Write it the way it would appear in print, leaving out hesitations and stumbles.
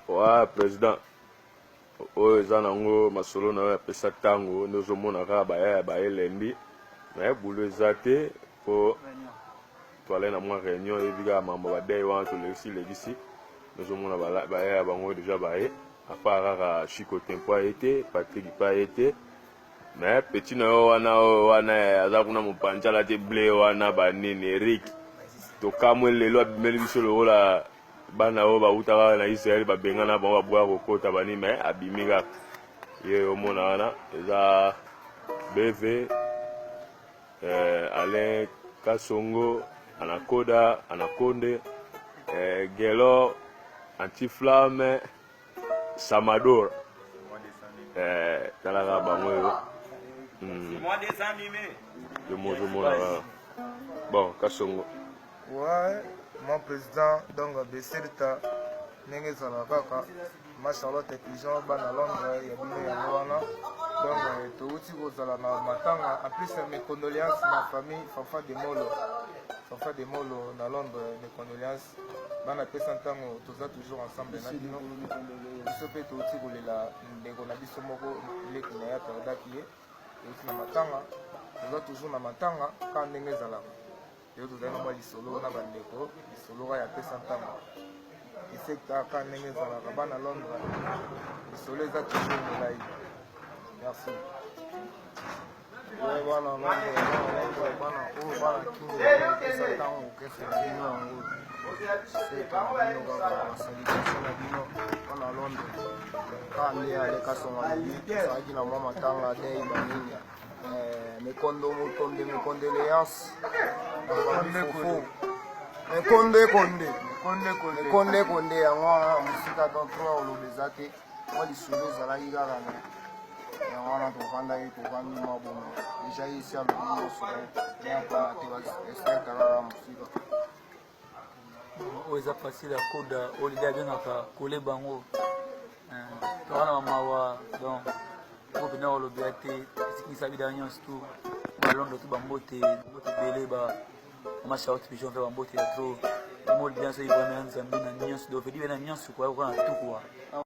Ouais, président. Oyo eza nango masolo na yo apesa ntango nde ozomona kaka baya bayelembi naye bulo eza te mpo toale na mwa réunion eyebi kaka mambo badei wana tolekisi nozomona baya bango deja baye apart kaka Chiko Tempo aye te Patrick pa aye te mais petit na yo wana aza kuna mopanzala te ble wana banini Eric tokamwe lelo abimeli biso lokola bana oyo bautaka na Israel babengana bango baboya kokota bani me abimi kaka ye omona wana eza BV Alain Kasongo Anakonde Gelo Antiflamme Samador talaka bango yo bon Kasongo. Ouais, mon président, donc, Besserta, Nengezala Kaka, ma Charlotte intelligent, Bana Londres, Yabine Yawana, donc, Touti Rosala Matanga, en plus, mes condoléances, ma famille, Fafa de Molo, na Londres, mes condoléances, Bana Pessantango, tous toujours ensemble, Nadino, Sope Touti Rolela, Negonabiso Moko, Lekinaya, Tordaki, et na Matanga, tous toujours na Matanga, quand Nengezala. Yo tozali mwa lisolo na bandeko lisolo ya pesa ntango esekta aka ndenge ezalaka bana Londres lisolo eza toujours molai. Merci. Bana Londres bana oyo bana kingo pesa ntango okesela bino yango seka bino kaka basalidation na bino bana Londres ka nde aleka songa libi ezalaki na mwa matanga dei banini mekondo motombe mekondoléance konde yango wana mosika don 3 oloba eza te mwa lisolo ezalaki kaka yango wana tovandaki tovandi mwa bomo deja esi alobi nyonso yapana te especta kaka mosika oyo eza facile ya koda olide abengaka koleba yango towana bamawa donc oyo mpena olobi ya te esikisa bida nyonso tu balondo tu bambote ebele bamashaoti pigeon mpe bambote ya tro molidi nyonso ibana ya nzambe na nyonso dovedi bena nyonso koya koka na tukuwa